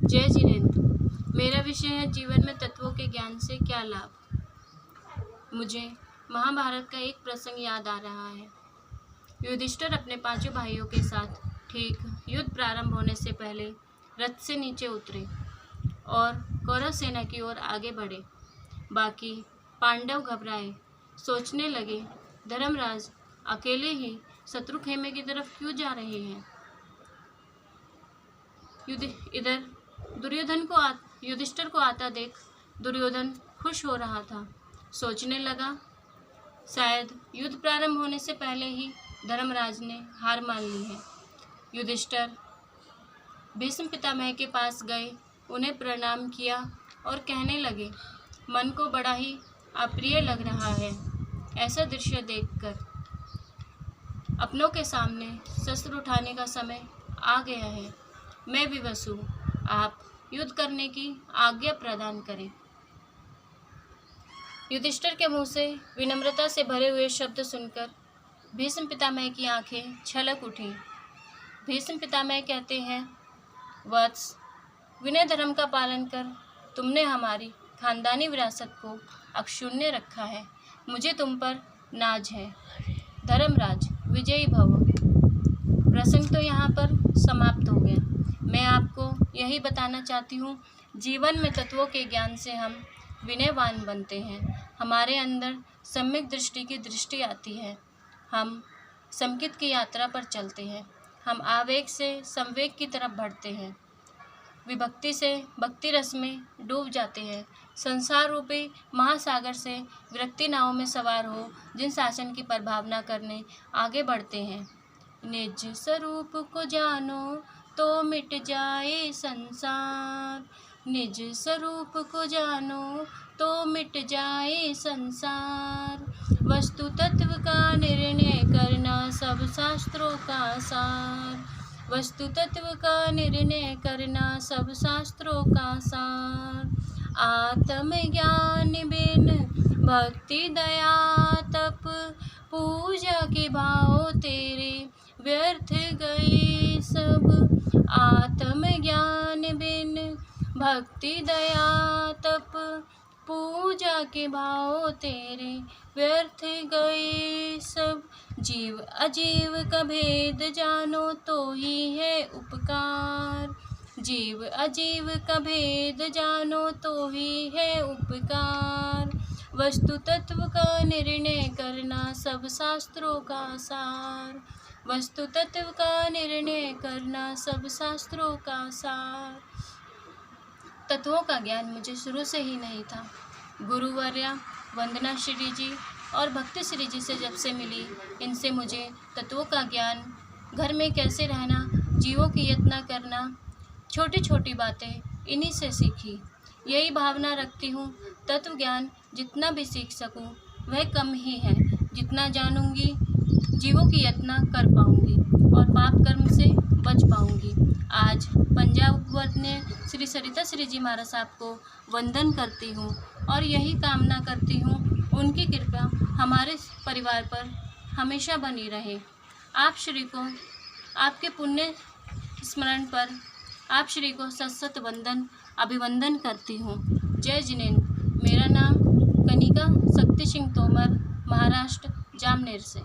जय जिनेन्द्र। मेरा विषय है जीवन में तत्वों के ज्ञान से क्या लाभ। मुझे महाभारत का एक प्रसंग याद आ रहा है। युधिष्ठिर अपने पांचों भाइयों के साथ ठीक युद्ध प्रारंभ होने से पहले रथ से नीचे उतरे और कौरव सेना की ओर आगे बढ़े। बाकी पांडव घबराए, सोचने लगे धर्मराज अकेले ही शत्रु खेमे की तरफ क्यों जा रहे हैं। इधर युधिष्ठिर को आता देख दुर्योधन खुश हो रहा था। सोचने लगा शायद युद्ध प्रारंभ होने से पहले ही धर्मराज ने हार मान ली है। युधिष्ठिर भीष्म पितामह के पास गए, उन्हें प्रणाम किया और कहने लगे, मन को बड़ा ही अप्रिय लग रहा है ऐसा दृश्य देखकर। अपनों के सामने शस्त्र उठाने का समय आ गया है। मैं विवश हूँ, आप युद्ध करने की आज्ञा प्रदान करें। युधिष्ठिर के मुंह से विनम्रता से भरे हुए शब्द सुनकर भीष्म पितामह की आंखें छलक उठी। भीष्म पितामह कहते हैं, वत्स, विनय धर्म का पालन कर तुमने हमारी खानदानी विरासत को अक्षुण्य रखा है। मुझे तुम पर नाज है। धर्मराज विजयी भव। प्रसंग तो यहाँ पर समाप्त हो गया। मैं आपको यही बताना चाहती हूँ, जीवन में तत्वों के ज्ञान से हम विनयवान बनते हैं। हमारे अंदर सम्यक दृष्टि की दृष्टि आती है। हम समकित की यात्रा पर चलते हैं। हम आवेग से संवेग की तरफ बढ़ते हैं। विभक्ति से भक्ति रस में डूब जाते हैं। संसार रूपी महासागर से विरक्ति नावों में सवार हो जिन शासन की प्रभावना करने आगे बढ़ते हैं। निज स्वरूप को जानो तो मिट जाए संसार। निज स्वरूप को जानो तो मिट जाए संसार। वस्तु तत्व का निर्णय करना सब शास्त्रों का सार। वस्तु तत्व का निर्णय करना सब शास्त्रों का सार। आत्मज्ञान बिन भक्ति दया तप पूजा के भाव तेरे व्यर्थ गए सब। आत्मज्ञान बिन भक्ति दया तप पूजा के भाव तेरे व्यर्थ गए सब। जीव अजीव का भेद जानो तो ही है उपकार। जीव अजीव का भेद जानो तो ही है उपकार। वस्तु तत्व का निर्णय करना सब शास्त्रों का सार। वस्तु तत्व का निर्णय करना सब शास्त्रों का सार। तत्वों का ज्ञान मुझे शुरू से ही नहीं था। गुरुवर्या वंदना श्री जी और भक्ति श्री जी से जब से मिली, इनसे मुझे तत्वों का ज्ञान, घर में कैसे रहना, जीवों की यातना करना, छोटी छोटी बातें इन्हीं से सीखी। यही भावना रखती हूँ, तत्व ज्ञान जितना भी सीख सकूँ वह कम ही है। जितना जानूँगी जीवों की यातना कर पाऊँगी और पाप कर्म से बच पाऊँगी। आज पंजाब वतने श्री सरिता श्री जी महाराज साहब को वंदन करती हूँ और यही कामना करती हूँ, उनकी कृपा हमारे परिवार पर हमेशा बनी रहे। आप श्री को आपके पुण्य स्मरण पर आप श्री को सत सत वंदन अभिवंदन करती हूँ। जय जिनेन्द्र। मेरा नाम कनिका शक्ति सिंह तोमर, महाराष्ट्र, जामनेर से।